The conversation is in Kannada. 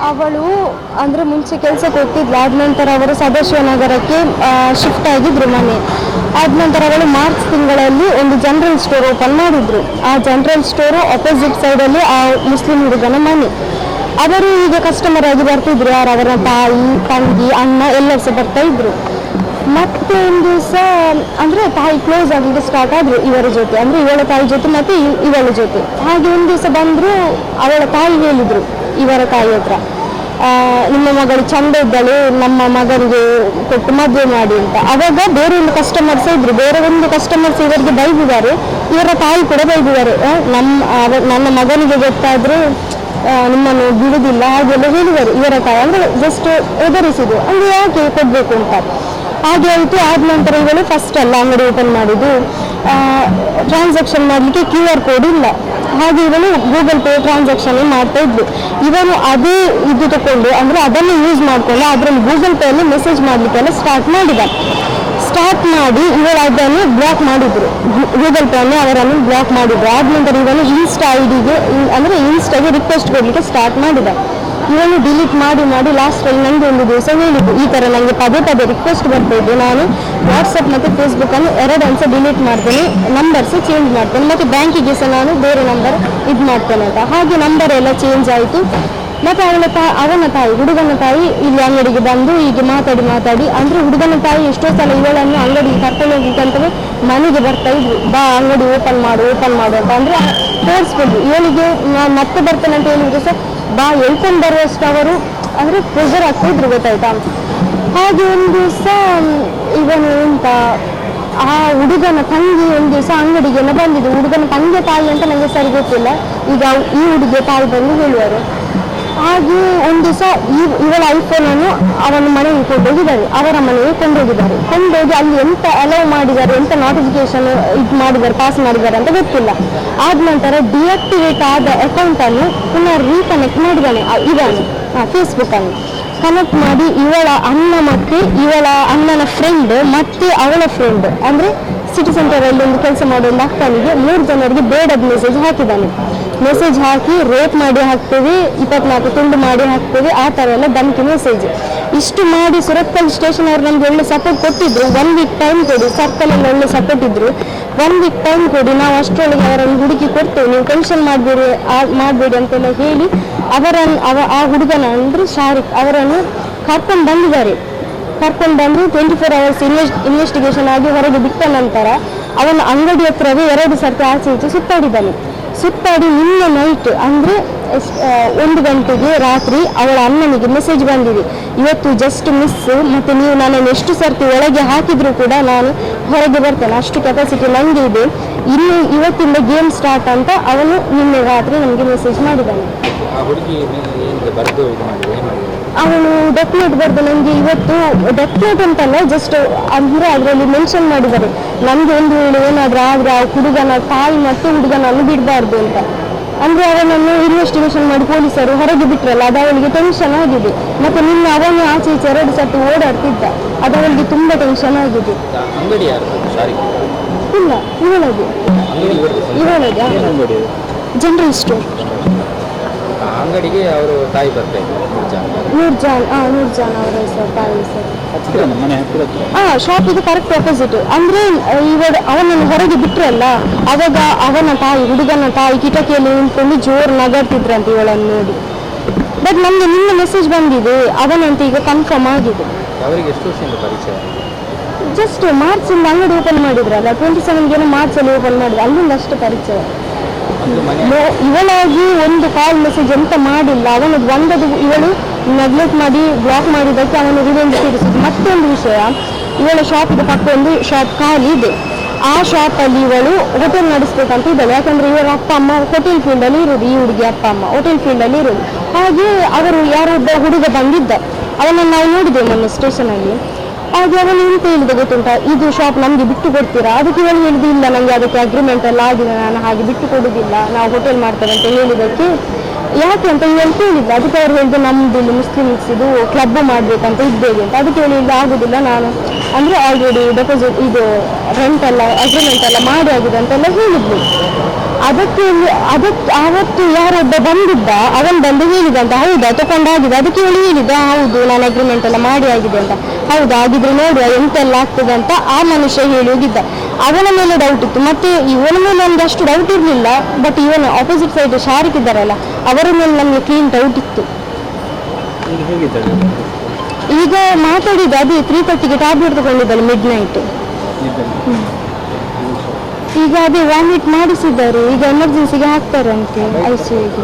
ಅವಳು ಅಂದರೆ ಮುಂಚೆ ಕೆಲಸಕ್ಕೆ ಹೋಗ್ತಿದ್ಲು. ಆದ ನಂತರ ಅವರು ಸದಾಶಿವನಗರಕ್ಕೆ ಶಿಫ್ಟ್ ಆಗಿದ್ರು ಮನೆ. ಆದ ನಂತರ ಅವಳು ಮಾರ್ಚ್ ತಿಂಗಳಲ್ಲಿ ಒಂದು ಜನರಲ್ ಸ್ಟೋರ್ ಓಪನ್ ಮಾಡಿದ್ರು. ಆ ಜನರಲ್ ಸ್ಟೋರು ಅಪೋಸಿಟ್ ಸೈಡಲ್ಲಿ ಆ ಮುಸ್ಲಿಂ ಹುಡುಗನ ಮನೆ. ಅವರು ಈಗ ಕಸ್ಟಮರ್ ಆಗಿ ಬರ್ತಿದ್ರು, ಯಾರು ಅವರ ತಾಯಿ, ತಂಗಿ, ಅಣ್ಣ ಎಲ್ಲರೂ ಸಹ ಬರ್ತಾ ಇದ್ರು. ಮತ್ತೆ ಒಂದು ದಿವಸ ಅಂದರೆ ತಾಯಿ ಕ್ಲೋಸ್ ಆಗಲಿಕ್ಕೆ ಸ್ಟಾರ್ಟ್ ಆದರು ಇವರ ಜೊತೆ, ಅಂದರೆ ಇವಳ ತಾಯಿ ಜೊತೆ ಮತ್ತು ಇವಳ ಜೊತೆ. ಹಾಗೆ ಒಂದು ದಿವಸ ಬಂದರು, ಅವಳ ತಾಯಿ ಹೇಳಿದರು ಇವರ ತಾಯಿ ಹತ್ರ, ನಿಮ್ಮ ಮಗಳು ಚಂದ ಇದ್ದಳು, ನಮ್ಮ ಮಗನಿಗೆ ಕೊಟ್ಟು ಮದುವೆ ಮಾಡಿ ಅಂತ. ಆವಾಗ ಬೇರೆ ಒಂದು ಕಸ್ಟಮರ್ಸ್ ಇದ್ರು, ಬೇರೆ ಒಂದು ಕಸ್ಟಮರ್ಸ್ ಇವರಿಗೆ ಬೈದಿದ್ದಾರೆ, ಇವರ ತಾಯಿ ಕೂಡ ಬೈದಿದ್ದಾರೆ. ನನ್ನ ಮಗನಿಗೆ ಗೊತ್ತಾದರೂ ನಿಮ್ಮನ್ನು ಬಿಡುವುದಿಲ್ಲ ಹಾಗೆಲ್ಲ ಹೇಳಿದ್ದಾರೆ ಇವರ ತಾಯಿ. ಅಂದರೆ ಜಸ್ಟ್ ಎದುರಿಸಿದ್ರು, ಅಂದರೆ ಯಾಕೆ ಕೊಡಬೇಕು ಅಂತ. ಹಾಗೆ ಆಯಿತು. ಆದ ನಂತರ ಇವಳು ಫಸ್ಟ್ ಅಲ್ಲ ಅಂಗಡಿ ಓಪನ್ ಮಾಡಿದ್ದು, ಟ್ರಾನ್ಸಾಕ್ಷನ್ ಮಾಡಲಿಕ್ಕೆ QR ಕೋಡ್ ಇಲ್ಲ. ಹಾಗೆ ಇವಳು ಗೂಗಲ್ ಪೇ ಟ್ರಾನ್ಸಾಕ್ಷನ್ ಮಾಡ್ತಾ ಇದ್ಲು. ಇವನು ಅದೇ ಇದು ತಗೊಂಡು, ಅಂದರೆ ಅದನ್ನು ಯೂಸ್ ಮಾಡಿಕೊಂಡು ಅದರಲ್ಲಿ ಗೂಗಲ್ ಪೇಯಲ್ಲಿ ಮೆಸೇಜ್ ಮಾಡಲಿಕ್ಕೆಲ್ಲ ಸ್ಟಾರ್ಟ್ ಮಾಡಿ ಇವಳು ಅದನ್ನು ಬ್ಲಾಕ್ ಮಾಡಿದ್ರು. ಗೂಗಲ್ ಪೇಯನ್ನು ಅವರನ್ನು ಬ್ಲಾಕ್ ಮಾಡಿದ್ರು. ಆದ ನಂತರ ಇವನು ಇನ್ಸ್ಟಾ ಐಡಿಗೆ, ಅಂದರೆ ಇನ್ಸ್ಟಾಗೆ ರಿಕ್ವೆಸ್ಟ್ ಕೊಡಲಿಕ್ಕೆ ಸ್ಟಾರ್ಟ್ ಮಾಡಿದ. ಇವನು ಡಿಲೀಟ್ ಮಾಡಿ ಲಾಸ್ಟಲ್ಲಿ ನನಗೆ ಒಂದು ದಿವಸ ಹೇಳಿದ್ದು, ಈ ಥರ ನನಗೆ ಪದೇ ರಿಕ್ವೆಸ್ಟ್ ಬರ್ತಾಯಿದ್ದು, ನಾನು ವಾಟ್ಸಪ್ ಮತ್ತು ಫೇಸ್ಬುಕ್ಕನ್ನು 2 ಅನ್ಸ ಡಿಲೀಟ್ ಮಾಡ್ತೇನೆ, ನಂಬರ್ಸ್ ಚೇಂಜ್ ಮಾಡ್ತೇನೆ, ಮತ್ತು ಬ್ಯಾಂಕಿಗೆ ಸಹ ನಾನು ಬೇರೆ ನಂಬರ್ ಇದು ಮಾಡ್ತೇನೆ ಅಂತ. ಹಾಗೆ ನಂಬರ್ ಎಲ್ಲ ಚೇಂಜ್ ಆಯಿತು. ಮತ್ತು ಅವನ ತಾಯಿ, ಹುಡುಗನ ತಾಯಿ ಇಲ್ಲಿ ಅಂಗಡಿಗೆ ಬಂದು ಹೀಗೆ ಮಾತಾಡಿ, ಅಂದರೆ ಹುಡುಗನ ತಾಯಿ ಎಷ್ಟೋ ಸಲ ಇವಳನ್ನು ಅಂಗಡಿಗೆ ಕರ್ಕೊಂಡು ಹೋಗ್ಲಿಕ್ಕಂತಲೇ ಮನೆಗೆ ಬರ್ತಾ ಇದ್ವಿ, ಬಾ ಅಂಗಡಿ ಓಪನ್ ಮಾಡು ಅಂತ. ಅಂದರೆ ತೋರಿಸ್ಬಿಡ್ರು. ಇವಳಿಗೆ ನಾನು ಮತ್ತೆ ಬರ್ತೇನೆ ಅಂತ ಹೇಳಿದ್ರು ಸಹ ಬಾ ಹೇಳ್ಕೊಂಡು ಬರುವಷ್ಟು ಅವರು ಅಂದರೆ ಪ್ರೆಷರ್ ಆಗ್ತಾಯಿದ್ರು, ಗೊತ್ತಾಯ್ತಾ. ಹಾಗೆ ಒಂದು ದಿವಸ ಇವನು ಎಂತ, ಆ ಹುಡುಗನ ತಂಗಿ ಒಂದು ದಿವಸ ಅಂಗಡಿಗೆಲ್ಲ ಬಂದಿದ್ದು. ಹುಡುಗನ ತಂಗಿ ತಾಯಿ ಅಂತ ನನಗೆ ಸರಿ ಗೊತ್ತಿಲ್ಲ, ಈಗ ಈ ಹುಡುಗಿಯ ತಾಯಿ ಬಂದು ಹೇಳುವರು. ಹಾಗೆ ಒಂದು ದಿವಸ ಇವಳ ಐಫೋನನ್ನು ಅವನ ಮನೆಗೆ ಕೊಂಡೋಗಿದ್ದಾರೆ, ಅವರ ಮನೆಗೆ ಕೊಂಡೋಗಿ ಅಲ್ಲಿ ಎಂತ ಅಲೌ ಮಾಡಿದ್ದಾರೆ, ಎಂತ ನೋಟಿಫಿಕೇಶನ್ ಇದು ಮಾಡಿದ್ದಾರೆ, ಪಾಸ್ ಮಾಡಿದ್ದಾರೆ ಅಂತ ಗೊತ್ತಿಲ್ಲ. ಆದ ನಂತರ ಡಿಆಕ್ಟಿವೇಟ್ ಆದ ಅಕೌಂಟನ್ನು ಪುನಃ ರೀಕನೆಕ್ಟ್ ಮಾಡಿದ್ದಾನೆ ಇವನು ಫೇಸ್ಬುಕ್ಕನ್ನು ಕನೆಕ್ಟ್ ಮಾಡಿ. ಇವಳ ಅಣ್ಣ ಮತ್ತು ಇವಳ ಅಣ್ಣನ ಫ್ರೆಂಡ್ ಮತ್ತು ಅವಳ ಫ್ರೆಂಡ್, ಅಂದರೆ ಸಿಟಿ ಸೆಂಟರಲ್ಲಿ ಒಂದು ಕೆಲಸ ಮಾಡೋ ಒಂದು ಅಕ್ಕನಿಗೆ 3 ಜನರಿಗೆ ಬೇಡದ ಮೆಸೇಜ್ ಹಾಕಿ ರೇಪ್ ಮಾಡಿ ಹಾಕ್ತೇವೆ, 24 ತುಂಡು ಮಾಡಿ ಹಾಕ್ತೇವೆ, ಆ ಥರ ಎಲ್ಲ ಧಮಕಿ ಮೆಸೇಜ್. ಇಷ್ಟು ಮಾಡಿ ಸುರತ್ಕಲ್ ಸ್ಟೇಷನ್ ಅವರು ನಮ್ಗೆ ಒಳ್ಳೆ ಸಪೋರ್ಟ್ ಕೊಟ್ಟಿದ್ರು. 1 ವೀಕ್ ಟೈಮ್ ಕೊಡಿ, ಸರ್ಕಲಲ್ಲಿ ಒಳ್ಳೆ ಸಪೋರ್ಟ್ ಇದ್ರು. 1 ವೀಕ್ ಟೈಮ್ ಕೊಡಿ, ನಾವು ಅಷ್ಟರೊಳಗೆ ಅವರನ್ನು ಹುಡುಕಿ ಕೊಡ್ತೇವೆ, ನೀವು ಟೆನ್ಷನ್ ಮಾಡಬೇಡಿ ಅಂತೆಲ್ಲ ಹೇಳಿ ಆ ಹುಡುಗನ ಅಂದರೆ ಶಾರಿಕ್ ಅವರನ್ನು ಕರ್ಕೊಂಡು ಬಂದು 24 hours ಇನ್ವೆಸ್ಟಿಗೇಷನ್ ಆಗಿ ಹೊರಗೆ ಬಿಟ್ಟ ನಂತರ ಅವನ ಅಂಗಡಿ ಹತ್ರವೇ 2 ಸರ್ತಿ ಆಚೆ ಈಚೆ ಸುತ್ತಾಡಿ ನಿನ್ನೆ ನೈಟ್ ಅಂದರೆ 1 ಗಂಟೆಗೆ ರಾತ್ರಿ ಅವಳ ಅಣ್ಣನಿಗೆ ಮೆಸೇಜ್ ಬಂದಿದೆ, ಇವತ್ತು ಜಸ್ಟ್ ಮಿಸ್, ಮತ್ತು ನೀವು ನನ್ನನ್ನು ಎಷ್ಟು ಸರ್ತಿ ಒಳಗೆ ಹಾಕಿದರೂ ಕೂಡ ನಾನು ಹೊರಗೆ ಬರ್ತೇನೆ, ಅಷ್ಟು ಕೆಪಾಸಿಟಿ ನನಗೆ ಇದೆ, ಇನ್ನು ಇವತ್ತಿಂದ ಗೇಮ್ ಸ್ಟಾರ್ಟ್ ಅಂತ ಅವನು ನಿನ್ನೆ ರಾತ್ರಿ ನಮಗೆ ಮೆಸೇಜ್ ಮಾಡಿದ್ದಾನೆ. ಅವನು ಡೆಫಿನೆಟ್ ಬರೆದು ನನಗೆ ಇವತ್ತು, ಡೆಫಿನೆಟ್ ಅಂತಲ್ಲ, ಜಸ್ಟ್ ಅಂದರೆ ಅದರಲ್ಲಿ ಮೆನ್ಷನ್ ಮಾಡಿದ್ದಾರೆ, ನನಗೆ ಒಂದು ವೇಳೆ ಏನಾದರೂ ಆದರೆ ಆ ಹುಡುಗನ ತಾಯಿ ಮತ್ತು ಹುಡುಗನನ್ನು ಬಿಡಬಾರ್ದು ಅಂತ. ಅಂದರೆ ಅವನನ್ನು ಇನ್ವೆಸ್ಟಿಗೇಷನ್ ಮಾಡಿ ಪೊಲೀಸರು ಹೊರಗೆ ಬಿಟ್ಟರಲ್ಲ, ಅದು ಅವನಿಗೆ ಟೆನ್ಷನ್ ಆಗಿದೆ. ಮತ್ತು ನಿನ್ನೆ ಅವನು ಆಚೆ ಈಚೆ 2 ಸರ್ತಿ ಓಡಾಡ್ತಿದ್ದ, ಅದು ಅವನಿಗೆ ತುಂಬ ಟೆನ್ಷನ್ ಆಗಿದೆ. ಇಲ್ಲ, ಇವಳಗೆ ಜನರಲ್ ಸ್ಟೋರ್ ಅಂಗಡಿಗೆ ಅವರು ತಾಯಿ ಬರ್ತಾರೆ, ನೂರ್ಜಾನ್ ಅವರ ಹೆಸರು, ತಾಯಿ ಹೆಸರು. ಶಾಪ್ ಇದು ಕರೆಕ್ಟ್ ಆಪೋಸಿಟ್. ಅಂದರೆ ಅವನನ್ನು ಹೊರಗೆ ಬಿಟ್ರಲ್ಲ, ಅವಾಗ ಅವನ ತಾಯಿ, ಹುಡುಗನ ತಾಯಿ ಕಿಟಕಿಯಲ್ಲಿ ನಿಂತ್ಕೊಂಡು ಜೋರು ನಗಾಡ್ತಿದ್ರಂತೆ ಇವಳನ್ನು ನೋಡಿ. ಬಟ್ ನಮಗೆ ನಿನ್ನೆ ಮೆಸೇಜ್ ಬಂದಿದೆ, ಅವನಂತ ಈಗ ಕನ್ಫರ್ಮ್ ಆಗಿದೆ. ಜಸ್ಟ್ ಮಾರ್ಚಿಂದ ಅಂಗಡಿ ಓಪನ್ ಮಾಡಿದ್ರಲ್ಲ, 27 ಮಾರ್ಚಲ್ಲಿ ಓಪನ್ ಮಾಡಿದ್ರು, ಅಲ್ಲಿಂದ ಅಷ್ಟು ಪರಿಚಯ. ಇವಳಾಗಿ ಒಂದು ಕಾಲ್ ಮೆಸೇಜ್ ಎಂತ ಮಾಡಿಲ್ಲ. ಇವಳು ನೆಗ್ಲೆಕ್ಟ್ ಮಾಡಿ ಬ್ಲಾಕ್ ಮಾಡಿದ್ದಕ್ಕೆ ಅವನು ರಿವೆಂಜ್ ತೀರಿಸಿದ್ದು. ಮತ್ತೊಂದು ವಿಷಯ, ಇವಳ ಶಾಪಿಗೆ ಪಕ್ಕ ಒಂದು ಶಾಪ್ ಖಾಲಿ ಇದೆ. ಆ ಶಾಪಲ್ಲಿ ಇವಳು ಹೋಟೆಲ್ ನಡೆಸ್ಬೇಕಂತ ಇದ್ದಾಳೆ. ಯಾಕಂದರೆ ಇವರ ಅಪ್ಪ ಅಮ್ಮ ಹೋಟೆಲ್ ಫೀಲ್ಡಲ್ಲಿ ಇರೋದು, ಈ ಹುಡುಗಿ ಅಪ್ಪ ಅಮ್ಮ ಹೋಟೆಲ್ ಫೀಲ್ಡಲ್ಲಿ ಇರೋದು. ಹಾಗೆ ಅವರು ಯಾರೋ ಒಬ್ಬ ಹುಡುಗ ಬಂದಿದ್ದ, ಅವನನ್ನು ನಾವು ನೋಡಿದ್ದೇವೆ ಮೊನ್ನೆ ಸ್ಟೇಷನಲ್ಲಿ. ಹಾಗೆ ಅವನು ಎಂತ ಹೇಳಿದೆ ಗೊತ್ತುಂಟಾ, ಇದು ಶಾಪ್ ನಮಗೆ ಬಿಟ್ಟು ಕೊಡ್ತೀರಾ? ಅದಕ್ಕೆ ಇವಳು ಹೇಳಿದ್ದು, ಇಲ್ಲ ನನಗೆ ಅದಕ್ಕೆ ಅಗ್ರಿಮೆಂಟ್ ಎಲ್ಲ ಆಗಿದೆ, ನಾನು ಹಾಗೆ ಬಿಟ್ಟು ಕೊಡೋದಿಲ್ಲ, ನಾವು ಹೋಟೆಲ್ ಮಾಡ್ತೇವೆ ಅಂತ ಹೇಳಿದ್ದಕ್ಕೆ ಯಾಕೆ ಅಂತ ಇವಳು ಕೇಳಿದ್ದೆ. ಅದಕ್ಕೆ ಅವ್ರು ಹೇಳಿದ್ದು, ನಮ್ಮದು ಇಲ್ಲಿ ಮುಸ್ಲಿಮ್ಸ್ ಇದು ಕ್ಲಬ್ ಮಾಡಬೇಕಂತ ಇದ್ದೇವೆ ಅಂತ. ಅದಕ್ಕೆ ಹೇಳಿದ್ದು ಆಗೋದಿಲ್ಲ, ನಾನು ಅಂದರೆ ಆಲ್ರೆಡಿ ಡೆಪಾಸಿಟ್ ಇದು ರೆಂಟ್ ಎಲ್ಲ ಅಗ್ರಿಮೆಂಟ್ ಎಲ್ಲ ಮಾಡಿ ಆಗಿದೆ ಅಂತೆಲ್ಲ ಹೇಳಿದ್ಲು. ಅದಕ್ಕೆ ಆವತ್ತು ಯಾರೊಬ್ಬ ಬಂದಿದ್ದ, ಅವನು ಬಂದು ಹೇಳಿದಂತ, ಹೌದಾ ತಗೊಂಡಾಗಿದೆ, ಅದಕ್ಕೆ ಇವಳು ಹೇಳಿದ, ಹೌದು ನಾನು ಅಗ್ರಿಮೆಂಟ್ ಎಲ್ಲ ಮಾಡಿ ಆಗಿದೆ ಅಂತ. ಹೌದಾ, ಆಗಿದ್ರೆ ನೋಡುವ ಎಂತೆಲ್ಲ ಆಗ್ತದೆ ಅಂತ ಆ ಮನುಷ್ಯ ಹೇಳಿ ಹೋಗಿದ್ದ. ಅವನ ಮೇಲೆ ಡೌಟ್ ಇತ್ತು, ಮತ್ತೆ ಇವನ ಮೇಲೆ ನಮ್ಗೆ ಅಷ್ಟು ಡೌಟ್ ಇರಲಿಲ್ಲ. ಬಟ್ ಇವನು ಆಪೋಸಿಟ್ ಸೈಡ್ ಶಾರಿಕ್ ಇದ್ದಾರಲ್ಲ, ಅವರ ಮೇಲೆ ನಮಗೆ ಕ್ಲೀನ್ ಡೌಟ್ ಇತ್ತು. ಈಗ ಮಾತಾಡಿದ್ದು ಅದೇ 3:30ಗೆ ಟ್ಯಾಬ್ಲೆಟ್ ತಗೊಂಡಿದ್ದಾಳೆ ಮಿಡ್ ನೈಟ್. ಈಗ ಅದೇ ವಾಮಿಟ್ ಮಾಡಿಸಿದ್ದಾರೆ, ಈಗ ಎಮರ್ಜೆನ್ಸಿಗೆ ಹಾಕ್ತಾರಂತೆ ICUಗೆ.